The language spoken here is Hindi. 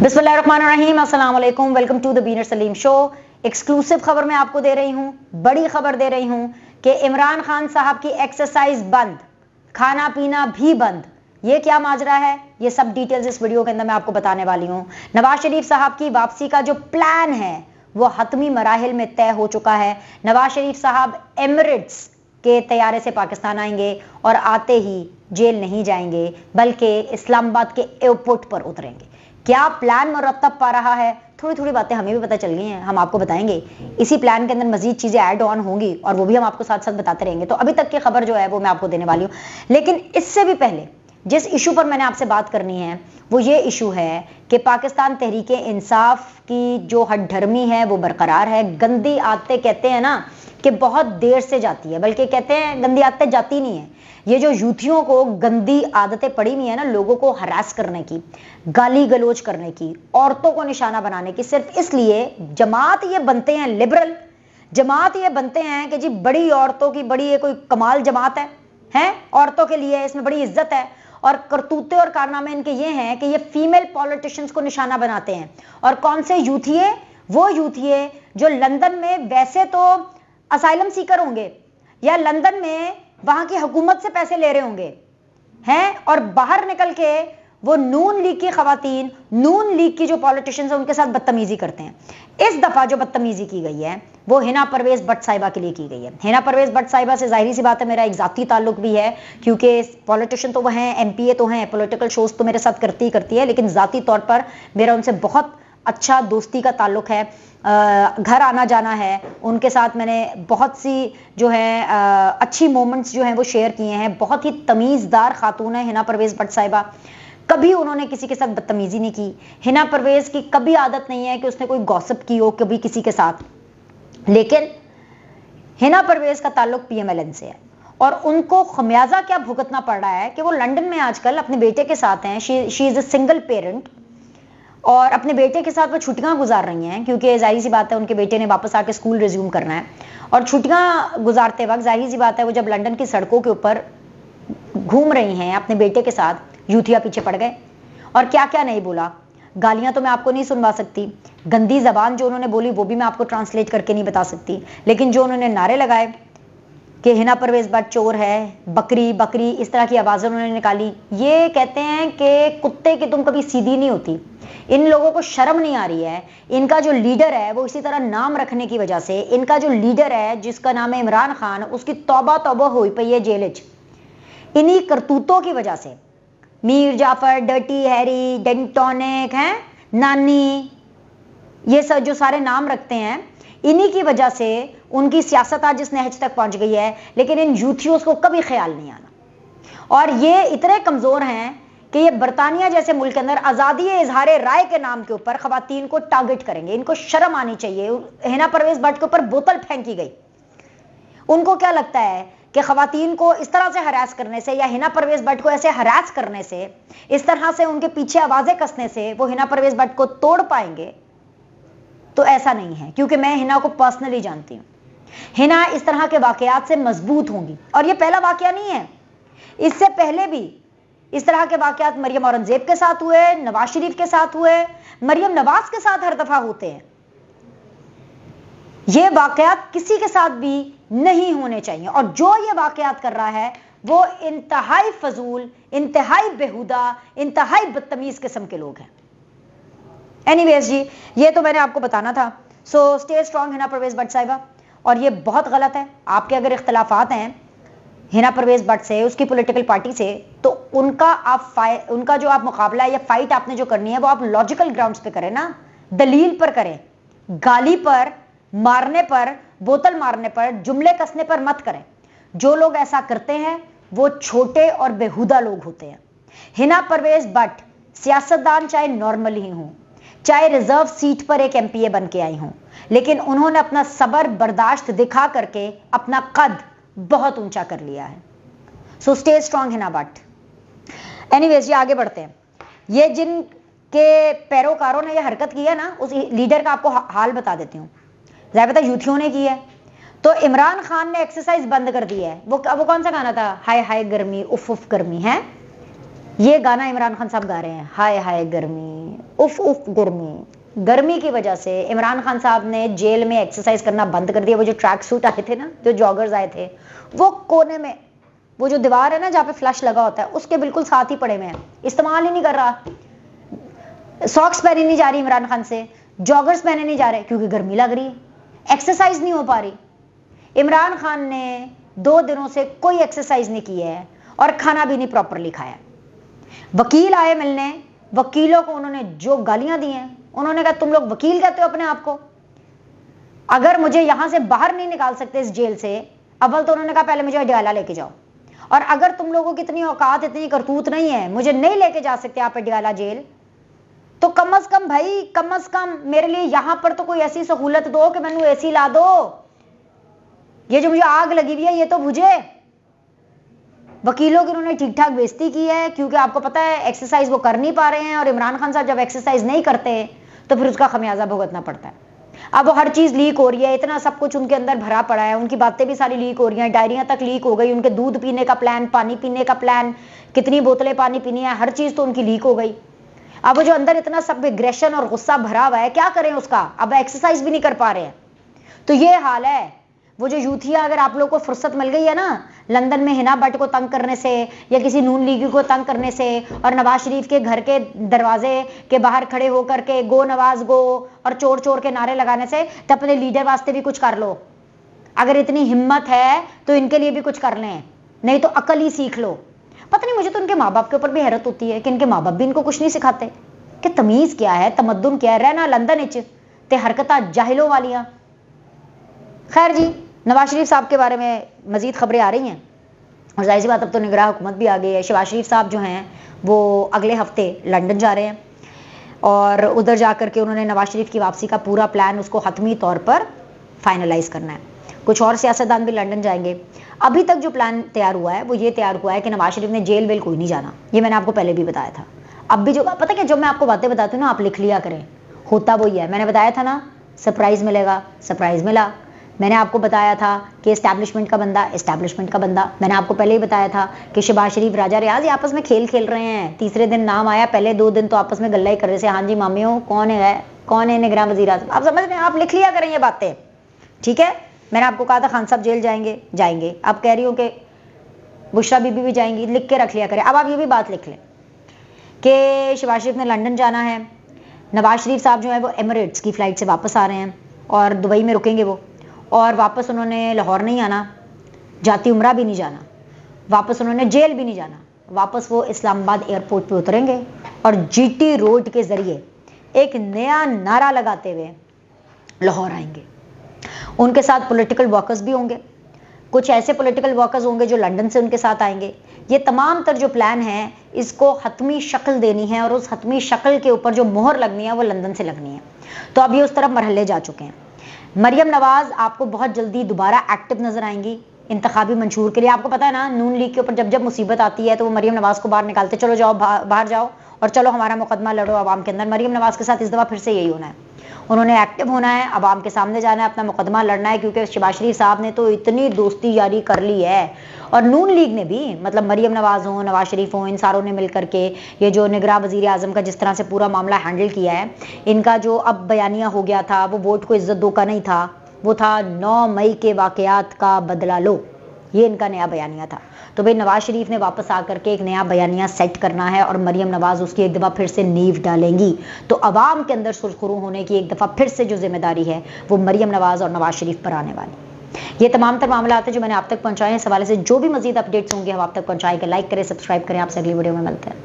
बिस्मिल्लाहिर्रहमानिर्रहीम, अस्सलाम वालेकुम, वेलकम टू द बीनर सलीम शो। एक्सक्लूसिव खबर मैं आपको दे रही हूँ, बड़ी खबर दे रही हूँ कि इमरान खान साहब की एक्सरसाइज बंद, खाना पीना भी बंद। ये क्या माजरा है, ये सब डिटेल्स इस वीडियो के अंदर मैं आपको बताने वाली हूँ। नवाज शरीफ साहब की वापसी का जो प्लान है वो हतमी मराहिल में तय हो चुका है। नवाज शरीफ साहब एमिरेट्स के तैयारे से पाकिस्तान आएंगे और आते ही जेल नहीं जाएंगे बल्कि इस्लामाबाद के एयरपोर्ट पर उतरेंगे। क्या प्लान मुरतब पा रहा है, थोड़ी थोड़ी बातें हमें भी पता चल गई हैं, हम आपको बताएंगे। इसी प्लान के अंदर मजीद चीजें ऐड ऑन होंगी और वो भी हम आपको साथ साथ बताते रहेंगे। तो अभी तक की खबर जो है वो मैं आपको देने वाली हूँ, लेकिन इससे भी पहले जिस इशू पर मैंने आपसे बात करनी है वो ये इशू है कि पाकिस्तान तहरीक इंसाफ की जो हठधर्मी है वो बरकरार है। गंदी आदतें कहते हैं ना कि बहुत देर से जाती है, बल्कि कहते हैं गंदी आदतें जाती नहीं है। ये जो यूथियों को गंदी आदतें पड़ी हुई है ना, लोगों को हरास करने की, गाली गलोच करने की, औरतों को निशाना बनाने की, सिर्फ इसलिए जमात ये बनते हैं लिबरल, जमात ये बनते हैं कि जी बड़ी औरतों की बड़ी ये कोई कमाल जमात है औरतों के लिए, इसमें बड़ी इज्जत है। और करतूते और कारनामे इनके ये हैं कि ये फीमेल पॉलिटिशियंस को निशाना बनाते हैं। और कौन से यूथिये? वो यूथिये जो लंदन में वैसे तो असाइलम सीकर होंगे या लंदन में वहां की हुकूमत से पैसे ले रहे होंगे हैं, और बाहर निकल के वो नून लीग की खवातीन, नून लीग की जो पॉलिटिशियंस हैं उनके साथ बदतमीजी करते हैं। इस दफा जो बदतमीजी की गई है वो हिना परवेज भट्ट साहिबा के लिए की गई है। हिना परवेज भट्ट साहिबा से जाहिर सी बात है मेरा एक जाती ताल्लुक भी है, क्योंकि पॉलिटिशियन तो वह हैं, एमपीए तो हैं, पॉलिटिकल शोज तो मेरे साथ करती ही करती है, लेकिन जाती तौर पर मेरा उनसे बहुत अच्छा दोस्ती का ताल्लुक है। घर आना जाना है, उनके साथ मैंने बहुत सी जो है अच्छी मोमेंट्स जो हैं वो शेयर किए हैं। बहुत ही तमीज़दार खातून है हिना परवेज भट्ट साहिबा, कभी उन्होंने किसी के साथ बदतमीजी नहीं की। हिना परवेज की कभी आदत नहीं है कि उसने कोई गॉसिप की हो कभी किसी के साथ, लेकिन हिना परवेज का ताल्लुक पीएमएलएन से है और उनको खमियाजा क्या भुगतना पड़ रहा है कि वो लंदन में आजकल अपने बेटे के साथ हैं। She is a single parent और अपने बेटे के साथ वो छुट्टियां गुजार रही हैं, क्योंकि जाहिर सी बात है उनके बेटे ने वापस आके स्कूल रिज्यूम करना है। और छुट्टियां गुजारते वक्त जाहिर सी बात है वो जब लंदन की सड़कों के ऊपर घूम रही हैं अपने बेटे के साथ, यूथिया पीछे पड़ गए और क्या क्या नहीं बोला। गालियां तो मैं आपको नहीं सुनवा सकती, गंदी जबान जो उन्होंने बोली वो भी मैं आपको ट्रांसलेट करके नहीं बता सकती, लेकिन जो उन्होंने नारे लगाए कि हिना परवेज भट्ट चोर है, बकरी बकरी, इस तरह की आवाज़ें उन्होंने निकाली। ये कहते हैं कि कुत्ते की तुम कभी सीधी नहीं होती, इन लोगों को शर्म नहीं आ रही है। इनका जो लीडर है वो इसी तरह नाम रखने की वजह से, इनका जो लीडर है जिसका नाम है इमरान खान, उसकी तौबा तौबा हुई पई है जेल च, इन्हीं करतूतों की वजह से। मीर जाफर, डर्टी हैरी, डेंटोनिक हैं, नानी, ये सब जो सारे नाम रखते हैं, इन्हीं की वजह से उनकी सियासत आज इस नहज तक पहुंच गई है। लेकिन इन यूथियों को कभी ख्याल नहीं आना और ये इतने कमजोर हैं कि ये बरतानिया जैसे मुल्क के अंदर आज़ादी इजहार राय के नाम के ऊपर खवातीन को टारगेट करेंगे। इनको शर्म आनी चाहिए। हिना परवेज भट्ट के ऊपर बोतल फेंकी गई। उनको क्या लगता है कि खवातीन को इस तरह से हरास करने से या हिना परवेज भट्ट को ऐसे हरास करने से, इस तरह से उनके पीछे आवाजें कसने से वो हिना परवेज भट्ट को तोड़ पाएंगे? तो ऐसा नहीं है, क्योंकि मैं हिना को पर्सनली जानती हूँ। हिना इस तरह के वाकयात से मजबूत होंगी और ये पहला वाकया नहीं है, इससे पहले भी इस तरह के वाकयात मरियम औरंगजेब के साथ हुए, नवाज शरीफ के साथ हुए, मरियम नवाज के साथ हर दफा होते हैं। ये वाकयात किसी के साथ भी नहीं होने चाहिए और जो ये वाकयात कर रहा है वो इंतहाई फजूल, इंतहाई बेहुदा, इंतहाई बदतमीज किस्म के लोग हैं। एनीवेज जी, ये तो मैंने आपको बताना था। So stay strong Hina Parvez Bhatt साहिबा। और ये बहुत गलत है, आपके अगर इख्तलाफात हैं हिना परवेज भट्ट से, उसकी पॉलिटिकल पार्टी से, तो उनका जो आप मुकाबला या फाइट आपने जो करनी है वो आप लॉजिकल ग्राउंड्स पे करें ना, दलील पर करें। गाली पर, मारने पर, बोतल मारने पर, जुमले कसने पर मत करें। जो लोग ऐसा करते हैं वो छोटे और बेहुदा लोग होते हैं। हिना परवेज भट्ट सियासतदान चाहे नॉर्मल ही हों, चाहे रिजर्व सीट पर एक एमपीए बन के आई हों, लेकिन उन्होंने अपना सब्र बर्दाश्त दिखा करके अपना कद बहुत ऊंचा कर लिया है। सो stay strong Hina Bhatt. Anyways, ये आगे बढ़ते हैं। ये जिनके पैरोकारों ने ये हरकत की है ना, उस लीडर का आपको हाल बता देती हूँ। ज़ाहिर पता यूथियों ने की है। तो इमरान खान ने एक्सरसाइज बंद कर दी है। वो कौन सा गाना था, हाय हाय गर्मी, उफ उफ गर्मी है, ये गाना इमरान खान साहब गा रहे हैं, हाय हाय गर्मी, उफ उफ गर्मी। गर्मी की वजह से इमरान खान साहब ने जेल में एक्सरसाइज करना बंद कर दिया। वो जो ट्रैक सूट आए थे ना, जो जॉगर्स आए थे, वो कोने में, वो जो दीवार है ना जहाँ पे फ्लश लगा होता है, उसके बिल्कुल साथ ही पड़े हुए हैं, इस्तेमाल ही नहीं कर रहा। सॉक्स पहनी नहीं जा रही इमरान खान से, जॉगर्स पहने नहीं जा रहे क्योंकि गर्मी लग रही है, एक्सरसाइज नहीं हो पा रही। इमरान खान ने 2 दिनों से कोई एक्सरसाइज नहीं की है और खाना भी नहीं प्रॉपरली खाया। वकील आए मिलने, वकीलों को उन्होंने जो गालियां दी हैं, उन्होंने कहा तुम लोग वकील कहते हो अपने आप को, अगर मुझे यहां से बाहर नहीं निकाल सकते इस जेल से, अव्वल तो उन्होंने कहा पहले मुझे अडयाला लेके जाओ, और अगर तुम लोगों की इतनी औकात, इतनी करतूत नहीं है, मुझे नहीं लेके जा सकते आप अडयाला जेल, तो कम अज कम भाई, कम अज कम मेरे लिए यहां पर तो कोई ऐसी सहूलत दो कि मैंने एसी ला दो, ये जो मुझे आग लगी हुई है ये तो बुझे। वकीलों की उन्होंने ठीक ठाक बेइज्जती की है, क्योंकि आपको पता है एक्सरसाइज वो कर नहीं पा रहे हैं, और इमरान खान साहब जब एक्सरसाइज नहीं करते तो फिर उसका खमियाजा भुगतना पड़ता है। अब वो हर चीज लीक हो रही है, इतना सब कुछ उनके अंदर भरा पड़ा है, उनकी बातें भी सारी लीक हो रही हैं, डायरियां तक लीक हो गई, उनके दूध पीने का प्लान, पानी पीने का प्लान, कितनी बोतलें पानी पीनी है, हर चीज तो उनकी लीक हो गई। अब वो जो अंदर इतना सब एग्रेशन और गुस्सा भरा हुआ है, क्या करें उसका, अब एक्सरसाइज भी नहीं कर पा रहे हैं। तो ये हाल है। वो जो यूथिया, अगर आप लोग को फुर्सत मिल गई है ना लंदन में हिना भट्ट को तंग करने से, या किसी नून लीगी को तंग करने से, और नवाज शरीफ के घर के दरवाजे के बाहर खड़े होकर के गो नवाज गो और चोर चोर के नारे लगाने से, तो अपने लीडर वास्ते भी कुछ कर लो। अगर इतनी हिम्मत है तो इनके लिए भी कुछ कर लें, नहीं तो अकल ही सीख लो। पता नहीं, मुझे तो उनके माँ बाप के ऊपर भी हैरत होती है कि इनके माँ बाप भी इनको कुछ नहीं सिखाते कि तमीज क्या है, तमद्दुन क्या है, रहना लंदन इच ते हरकतां जाहिलों वालियां। खैर जी, नवाज शरीफ साहब के बारे में मजीद खबरें आ रही हैं, और जाहिर सी बात अब तो निगरान हुकूमत भी आ गई है। शहबाज शरीफ साहब जो हैं वो अगले हफ्ते लंदन जा रहे हैं, और उधर जाकर के उन्होंने नवाज शरीफ की वापसी का पूरा प्लान, उसको हतमी तौर पर फाइनलाइज करना है। कुछ और सियासतदान भी लंदन जाएंगे। अभी तक जो प्लान तैयार हुआ है वो ये तैयार हुआ है कि नवाज शरीफ ने जेल वेल कोई नहीं जाना, ये मैंने आपको पहले भी बताया था। अब भी जो पता क्या, जब मैं आपको बातें बताती हूँ ना, आप लिख लिया करें, होता वही है। मैंने बताया था ना सरप्राइज मिलेगा, सरप्राइज मिला। मैंने आपको बताया था कि एस्टैब्लिशमेंट का बंदा, एस्टैब्लिशमेंट का बंदा। मैंने आपको पहले ही बताया था कि शहबाज शरीफ, राजा रियाज ये आपस में खेल खेल रहे हैं। तीसरे दिन नाम आया, पहले 2 दिन तो आपस में गल्ला ही कर रहे थे, हाँ जी मामियों कौन है निगरान वजीर आज़म। आप समझ रहे हैं, आप लिख लिया करें ये बातें, ठीक है। मैंने आपको कहा था खान साहब जेल जाएंगे, अब कह रही हूँ कि बुशरा बीबी भी जाएंगी, लिख के रख लिया करें। अब आप ये भी बात लिख लें कि शहबाज शरीफ ने लंदन जाना है, नवाज शरीफ साहब जो है वो एमिरेट्स की फ़्लाइट से वापस आ रहे हैं और दुबई में रुकेंगे वो, और वापस उन्होंने लाहौर नहीं आना, जाती उम्रा भी नहीं जाना, वापस उन्होंने जेल भी नहीं जाना, वापस वो इस्लामाबाद एयरपोर्ट पे उतरेंगे और जीटी रोड के ज़रिए एक नया नारा लगाते हुए लाहौर आएंगे। उनके साथ पॉलिटिकल वर्कर्स भी होंगे, कुछ ऐसे पॉलिटिकल वर्कर्स होंगे जो लंदन से उनके साथ आएंगे। ये तमाम तर जो प्लान है, इसको हतमी शक्ल देनी है, और उस हतमी शक्ल के ऊपर जो मोहर लगनी है वो लंदन से लगनी है। तो अब ये उस तरफ मरहले जा चुके हैं। मरियम नवाज आपको बहुत जल्दी दोबारा एक्टिव नजर आएंगी इंतखाबी मंशूर के लिए। आपको पता है ना, नून लीग के ऊपर जब जब मुसीबत आती है तो वो मरियम नवाज को बाहर निकालते, चलो जाओ बाहर जाओ और चलो हमारा मुकदमा लड़ो आवाम के अंदर। मरियम नवाज के साथ इस दफ़ा फिर से यही होना है, उन्होंने एक्टिव होना है, आवाम के सामने जाना है, अपना मुकदमा लड़ना है, क्योंकि शहबाज शरीफ साहब ने तो इतनी दोस्ती यारी कर ली है, और नून लीग ने भी, मतलब मरियम नवाज हो, नवाज शरीफ हो, इन सारों ने मिल करके ये जो निगरान वजीर आज़म का जिस तरह से पूरा मामला हैंडल किया है, इनका जो अब बयानिया हो गया था वो वोट को इज्जत दो का नहीं था, वो था 9 मई के वाकयात का बदला लो, ये इनका नया बयानिया था। तो भाई नवाज शरीफ ने वापस आकर के एक नया बयानिया सेट करना है, और मरियम नवाज उसकी एक दफ़ा फिर से नींव डालेंगी। तो अवाम के अंदर सुरखरू होने की एक दफ़ा फिर से जो जिम्मेदारी है वो मरियम नवाज और नवाज शरीफ पर आने वाली। ये तमाम तर मामला जो मैंने आप तक पहुंचाए हैं, इस हवाले से जो भी मजीद अपडेट्स होंगे हम आप तक पहुंचाएंगे। लाइक करें, सब्सक्राइब करें। आपसे अगली वीडियो में मिलते हैं।